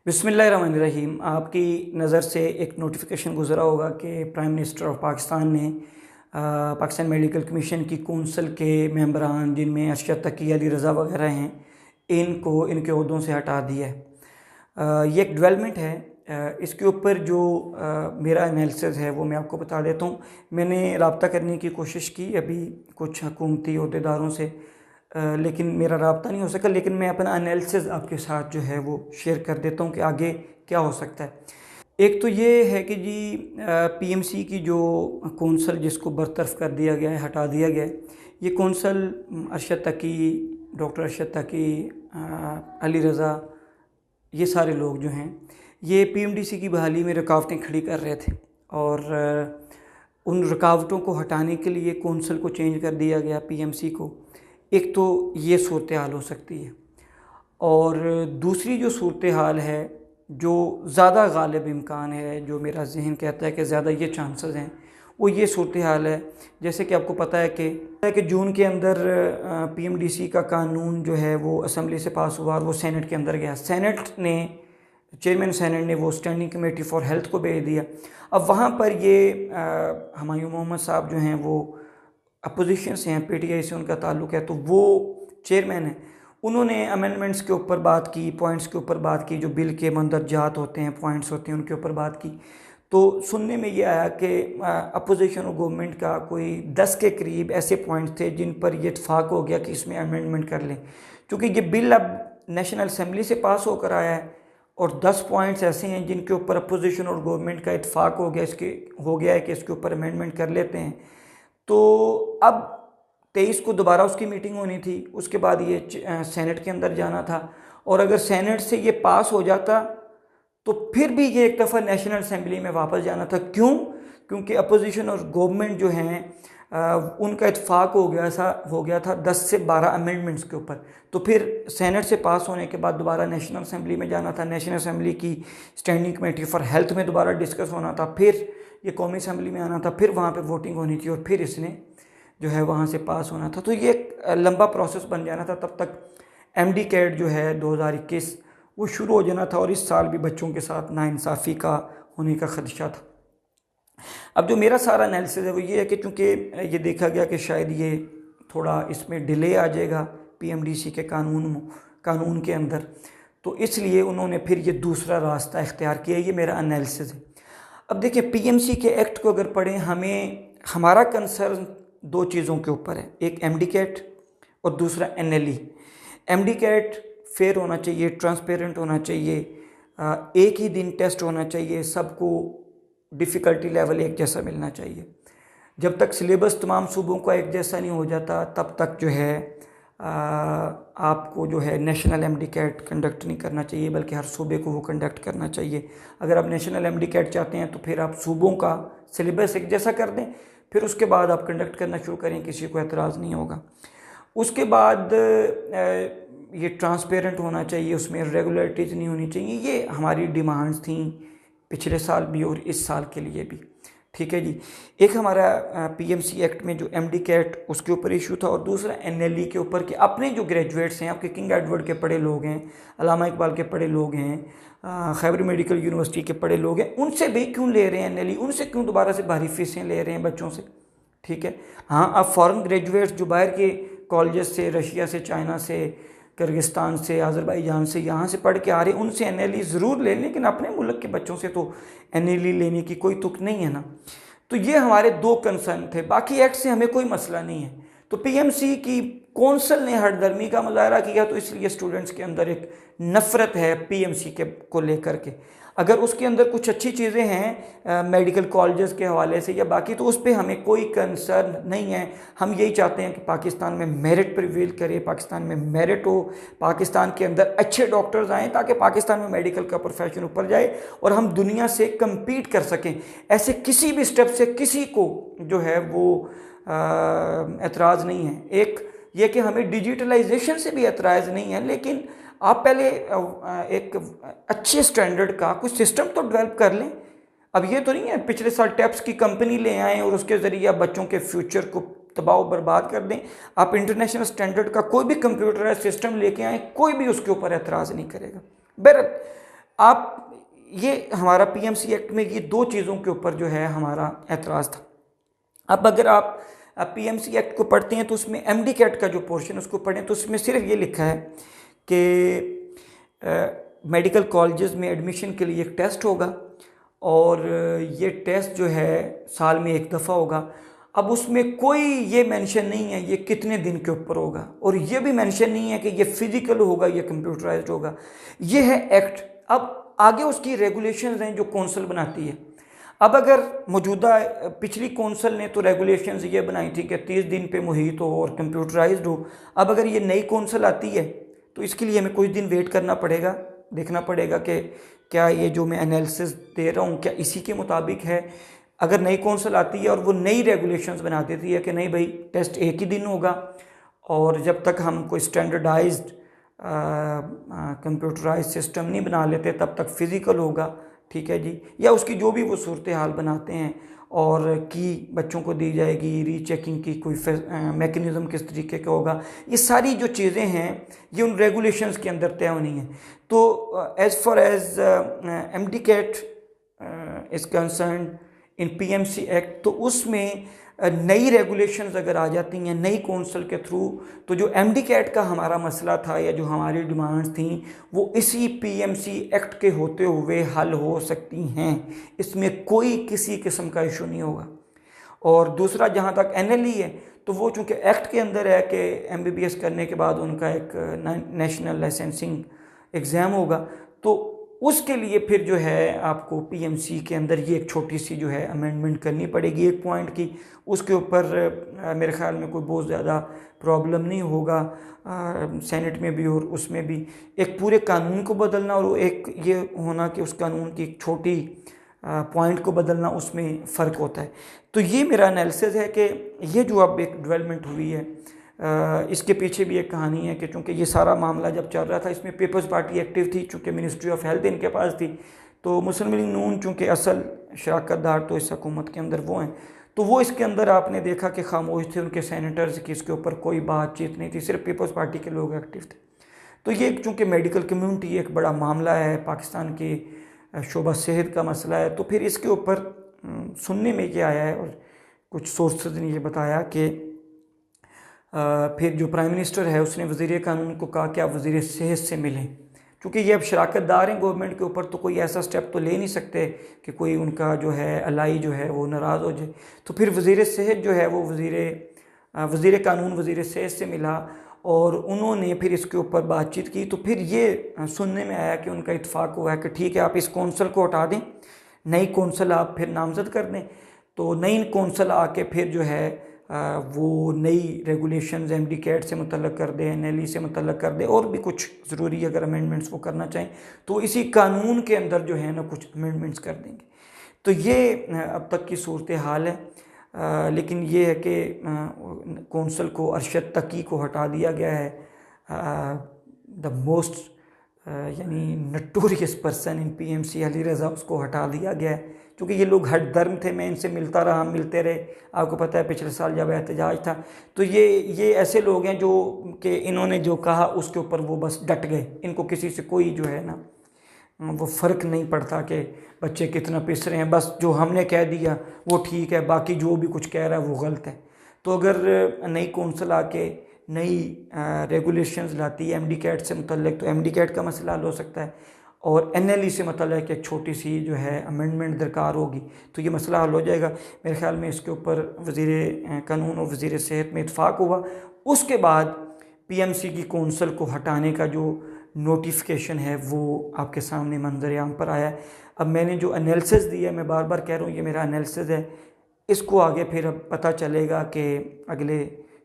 बिस्मिल्लाहिर्रहमानिर्रहीम। आपकी नज़र से एक नोटिफिकेशन गुज़रा होगा कि प्राइम मिनिस्टर ऑफ पाकिस्तान ने पाकिस्तान मेडिकल कमीशन की कौंसल के मेंबरान जिनमें अरशद तकी, अली रज़ा वगैरह हैं, इनको इनके ओहदों से हटा दिया है। ये एक डेवलपमेंट है। इसके ऊपर जो मेरा एनालिसिस है वो मैं आपको बता देता हूँ। मैंने रब्ता करने की कोशिश की अभी कुछ हुकूमती अहदेदारों से, लेकिन मेरा रब्ता नहीं हो सका। लेकिन मैं अपना एनालिसिस आपके साथ जो है वो शेयर कर देता हूँ कि आगे क्या हो सकता है। एक तो ये है कि जी पीएमसी की जो कौंसल जिसको बरतरफ कर दिया गया है, हटा दिया गया है, ये कौंसल अरशद तकी, डॉक्टर अरशद तकी, अली रज़ा, ये सारे लोग जो हैं ये पीएमडीसी की बहाली में रुकावटें खड़ी कर रहे थे। और उन रुकावटों को हटाने के लिए कौंसल को चेंज कर दिया गया, पीएमसी को। एक तो ये सूरत हाल हो सकती है, और दूसरी जो सूरत हाल है, जो ज़्यादा गालिब इम्कान है, जो मेरा जहन कहता है कि ज़्यादा ये चांसेस हैं, वो ये सूरत हाल है जैसे कि आपको पता है कि जून के अंदर पीएमडीसी का कानून जो है वो असम्बली से पास हुआ और वो सेनेट के अंदर गया। सेनेट ने, चेयरमैन सेनेट ने वो स्टैंडिंग कमेटी फॉर हेल्थ को भेज दिया। अब वहाँ पर ये हुमायूं मोहम्मद साहब जो हैं वो अपोजिशन से हैं, पीटीआई से उनका ताल्लुक़ है, तो वो चेयरमैन है। उन्होंने अमेंडमेंट्स के ऊपर बात की, पॉइंट्स के ऊपर बात की, जो बिल के मंदरजात होते हैं, पॉइंट्स होते हैं, उनके ऊपर बात की। तो सुनने में ये आया कि अपोजिशन और गवर्नमेंट का कोई 10 के करीब ऐसे पॉइंट्स थे जिन पर ये इत्फाक हो गया कि इसमें अमेंडमेंट कर लें, क्योंकि ये बिल अब नेशनल असम्बली से पास होकर आया है और 10 पॉइंट्स ऐसे हैं जिनके ऊपर अपोजिशन और गवर्नमेंट का इत्फाक हो गया है कि इसके ऊपर अमेंडमेंट कर लेते हैं। तो अब 23 को दोबारा उसकी मीटिंग होनी थी, उसके बाद ये सेनेट के अंदर जाना था, और अगर सेनेट से ये पास हो जाता तो फिर भी ये एक दफ़ा नेशनल असम्बली में वापस जाना था। क्यों? क्योंकि अपोजिशन और गवर्नमेंट जो हैं उनका इत्फाक हो गया था 10 से 12 अमेंडमेंट्स के ऊपर। तो फिर सेनेट से पास होने के बाद दोबारा नेशनल असम्बली में जाना था, नेशनल असम्बली की स्टैंडिंग कमेटी फॉर हेल्थ में दोबारा डिस्कस होना था, फिर ये कौमी असम्बली में आना था, फिर वहाँ पे वोटिंग होनी थी, और फिर इसने जो है वहाँ से पास होना था। तो ये एक लंबा प्रोसेस बन जाना था। तब तक एमडी कैट जो है 2021 वो शुरू हो जाना था, और इस साल भी बच्चों के साथ नाइंसाफ़ी का होने का ख़दशा था। अब जो मेरा सारा एनालिसिस है वो ये है कि चूँकि ये देखा गया कि शायद ये थोड़ा इसमें डिले आ जाएगा पीएमडीसी के कानून के अंदर, तो इसलिए उन्होंने फिर ये दूसरा रास्ता इख्तियार किया। ये मेरा एनालिसिस है। अब देखिए, पीएमसी के एक्ट को अगर पढ़ें, हमारा कंसर्न दो चीज़ों के ऊपर है, एक एमडी कैट और दूसरा एनएलई। एमडी कैट फेयर होना चाहिए, ट्रांसपेरेंट होना चाहिए, एक ही दिन टेस्ट होना चाहिए, सबको डिफ़िकल्टी लेवल एक जैसा मिलना चाहिए। जब तक सिलेबस तमाम सूबों का एक जैसा नहीं हो जाता तब तक जो है आपको जो है नेशनल एमडी कैट कंडक्ट नहीं करना चाहिए, बल्कि हर सूबे को वो कंडक्ट करना चाहिए। अगर आप नेशनल एमडी कैट चाहते हैं तो फिर आप सूबों का सिलेबस एक जैसा कर दें, फिर उसके बाद आप कंडक्ट करना शुरू करें, किसी को एतराज़ नहीं होगा। उसके बाद ये ट्रांसपेरेंट होना चाहिए, उसमें रेगुलरिटीज़ नहीं होनी चाहिए। ये हमारी डिमांड्स थी पिछले साल भी और इस साल के लिए भी। ठीक है जी। एक हमारा पीएमसी एक्ट में जो एमडी कैट उसके ऊपर इशू था, और दूसरा एनएलई के ऊपर कि अपने जो ग्रेजुएट्स हैं, आपके किंग एडवर्ड के पढ़े लोग हैं, अल्लामा इकबाल के पढ़े लोग हैं, खैबर मेडिकल यूनिवर्सिटी के पढ़े लोग हैं, उनसे भी क्यों ले रहे हैं एनएलई, उनसे क्यों दोबारा से भारी फीसें ले रहे हैं बच्चों से। ठीक है, हाँ, अब फॉरेन ग्रेजुएट्स जो बाहर के कॉलेजेस से, रशिया से, चाइना से, किर्गिस्तान से, अज़रबैजान से यहाँ से पढ़ के आ रहे हैं, उनसे एनएलई ज़रूर ले, लेकिन अपने मुल्क के बच्चों से तो एनएलई लेने की कोई तुक नहीं है ना। तो ये हमारे दो कंसर्न थे, बाकी एक्ट से हमें कोई मसला नहीं है। तो पीएमसी की कौंसल ने हरदर्मी का मुजाहरा किया, तो इसलिए स्टूडेंट्स के अंदर एक नफ़रत है पीएमसी को लेकर के। अगर उसके अंदर कुछ अच्छी चीज़ें हैं मेडिकल कॉलेजेस के हवाले से या बाकी, तो उस पर हमें कोई कंसर्न नहीं है। हम यही चाहते हैं कि पाकिस्तान में मेरिट प्रिवेल करे, पाकिस्तान में मेरिट हो, पाकिस्तान के अंदर अच्छे डॉक्टर्स आएँ, ताकि पाकिस्तान में मेडिकल का प्रोफेशन ऊपर जाए और हम दुनिया से कम्पीट कर सकें। ऐसे किसी भी स्टेप से किसी को जो है वो एतराज़ नहीं है। एक ये कि हमें डिजिटलाइजेशन से भी एतराज़ नहीं है, लेकिन आप पहले एक अच्छे स्टैंडर्ड का कुछ सिस्टम तो डेवलप कर लें। अब ये तो नहीं है पिछले साल टैप्स की कंपनी ले आएँ और उसके ज़रिए आप बच्चों के फ्यूचर को तबाह बर्बाद कर दें। आप इंटरनेशनल स्टैंडर्ड का कोई भी कंप्यूटराइज सिस्टम लेके आएँ, कोई भी उसके ऊपर एतराज़ नहीं करेगा। बहरहाल आप ये हमारा पीएमसी एक्ट में ये दो चीज़ों के ऊपर जो है हमारा एतराज़ था। अब अगर आप पीएमसी एक्ट को पढ़ते हैं तो उसमें एमडी कैट का जो पोर्शन उसको पढ़ें तो उसमें सिर्फ ये लिखा है कि मेडिकल कॉलेजेस में एडमिशन के लिए एक टेस्ट होगा और ये टेस्ट जो है साल में एक दफ़ा होगा। अब उसमें कोई ये मेंशन नहीं है ये कितने दिन के ऊपर होगा, और ये भी मेंशन नहीं है कि ये फिजिकल होगा या कंप्यूटराइज्ड होगा। ये है एक्ट। अब आगे उसकी रेगुलेशंस हैं जो कौंसिल बनाती है। अब अगर मौजूदा पिछली कौंसिल ने तो रेगुलेशंस ये बनाई थी कि 30 दिन पे मुहित हो और कंप्यूटराइज्ड हो। अब अगर ये नई कौंसिल आती है तो इसके लिए हमें कुछ दिन वेट करना पड़ेगा, देखना पड़ेगा कि क्या ये जो मैं एनालिसिस दे रहा हूँ क्या इसी के मुताबिक है। अगर नई कौंसिल आती है और वो नई रेगुलेशंस बना देती है कि नहीं भाई टेस्ट एक ही दिन होगा, और जब तक हम कोई स्टैंडर्डाइज्ड कंप्यूटराइज सिस्टम नहीं बना लेते तब तक फिज़िकल होगा, ठीक है जी, या उसकी जो भी वो सूरत हाल बनाते हैं, और की बच्चों को दी जाएगी, रीचेकिंग की कोई मैकेनिज़्म किस तरीके का होगा, ये सारी जो चीज़ें हैं ये उन रेगुलेशंस के अंदर तय होनी है। तो as far as MD cat is concern in PMC act, तो उसमें नई रेगुलेशंस अगर आ जाती हैं नई कौंसिल के थ्रू, तो जो एमडी कैट का हमारा मसला था या जो हमारी डिमांड्स थी वो इसी पीएमसी एक्ट के होते हुए हल हो सकती हैं। इसमें कोई किसी किस्म का इशू नहीं होगा। और दूसरा जहाँ तक एनएलई है तो वो चूँकि एक्ट के अंदर है कि एमबीबीएस करने के बाद उनका एक नेशनल लाइसेंसिंग एग्ज़ाम होगा, तो उसके लिए फिर जो है आपको पीएमसी के अंदर ये एक छोटी सी जो है अमेंडमेंट करनी पड़ेगी एक पॉइंट की। उसके ऊपर मेरे ख्याल में कोई बहुत ज़्यादा प्रॉब्लम नहीं होगा सेनेट में भी और उसमें भी। एक पूरे कानून को बदलना और एक ये होना कि उस कानून की एक छोटी पॉइंट को बदलना, उसमें फ़र्क होता है। तो ये मेरा एनालिसिस है कि ये जो अब एक डेवलपमेंट हुई है इसके पीछे भी एक कहानी है कि चूँकि ये सारा मामला जब चल रहा था इसमें पीपल्स पार्टी एक्टिव थी, चूँकि मिनिस्ट्री ऑफ हेल्थ इनके पास थी, तो मुस्लिम लीग नून चूँकि असल शराकतदार तो इस हुकूमत के अंदर वो हैं, तो वो इसके अंदर आपने देखा कि खामोश थे उनके सेनेटर्स की, इसके ऊपर कोई बातचीत नहीं थी, सिर्फ पीपल्स पार्टी के लोग एक्टिव थे। तो ये चूँकि मेडिकल कम्यूनिटी एक बड़ा मामला है, पाकिस्तान की शोबा सेहत का मसला है, तो फिर इसके ऊपर सुनने में क्या आया है और कुछ सोर्सेज ने ये बताया कि फिर जो प्राइम मिनिस्टर है उसने वज़ीर कानून को कहा कि आप वज़ीर सेहत से मिलें, क्योंकि ये अब शराकतदार हैं गवर्नमेंट के ऊपर, तो कोई ऐसा स्टेप तो ले नहीं सकते कि कोई उनका जो है अलाई जो है वो नाराज़ हो जाए। तो फिर वज़ीर सेहत जो है वो वज़ीर कानून वज़ीर सेहत से मिला और उन्होंने फिर इसके ऊपर बातचीत की। तो फिर ये सुनने में आया कि उनका इत्फाक हुआ है कि ठीक है आप इस कौंसिल को हटा दें, नई कौंसिल आप फिर नामज़द कर दें। तो नई कौंसिल आके फिर जो है वो नई रेगुलेशंस एमडी कैट से मुतल्लक़ कर दे, एनएलई से मुतल्लक़ कर दे, और भी कुछ ज़रूरी अगर अमेंडमेंट्स वो करना चाहें तो इसी कानून के अंदर जो है ना कुछ अमेंडमेंट्स कर देंगे। तो ये अब तक की सूरत हाल है। लेकिन ये है कि कौंसिल को अरशद तकी को हटा दिया गया है, द मोस्ट यानी notorious person in PMC Ali Raza, उसको हटा दिया गया है, क्योंकि ये लोग हट धर्म थे। मैं इनसे मिलता रहा, मिलते रहे, आपको पता है पिछले साल जब एहतजाज था, तो ये ऐसे लोग हैं जो कि इन्होंने जो कहा उसके ऊपर वो बस डट गए, इनको किसी से कोई जो है ना वो फ़र्क नहीं पड़ता कि बच्चे कितना पिस रहे हैं, बस जो हमने कह दिया वो ठीक है, बाकी जो भी कुछ कह रहा है वो गलत है। तो अगर नई कौंसिल आके नई रेगुलेशंस लाती है एमडी कैट से मुतल्लिक, तो एमडी कैट का मसला हल हो सकता है, और एनएलई से मुतल्लिक एक छोटी सी जो है अमेंडमेंट दरकार होगी तो ये मसला हल हो जाएगा। मेरे ख्याल में इसके ऊपर वज़ीर कानून और वज़ीर सेहत में इत्फाक हुआ। उसके बाद पीएमसी की कौंसिल को हटाने का जो नोटिफिकेशन है वो आपके सामने मंजर आम पर आया है। अब मैंने जो एनालिसिस दिया है, मैं बार बार कह रहा हूँ ये मेरा एनालिसिस है, इसको आगे फिर अब पता चलेगा कि अगले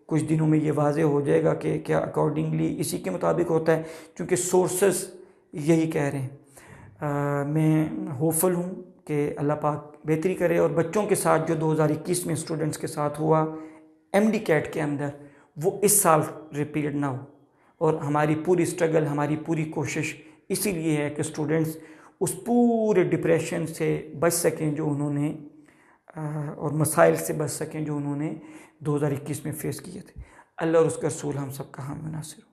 कुछ दिनों में ये वाज़े हो जाएगा कि क्या अकॉर्डिंगली इसी के मुताबिक होता है, क्योंकि सोर्सेस यही कह रहे हैं। मैं होपफुल हूँ कि अल्लाह पाक बेहतरी करे और बच्चों के साथ जो 2021 में स्टूडेंट्स के साथ हुआ एमडी कैट के अंदर वो इस साल रिपीट ना हो, और हमारी पूरी स्ट्रगल, हमारी पूरी कोशिश इसीलिए है कि स्टूडेंट्स उस पूरे डिप्रेशन से बच सकें जो उन्होंने और मसाइल से बच सकें जो उन्होंने 2021 में फ़ेस किए थे। अल्लाह और उसका रसूल हम सब का हम मुनासिर हो।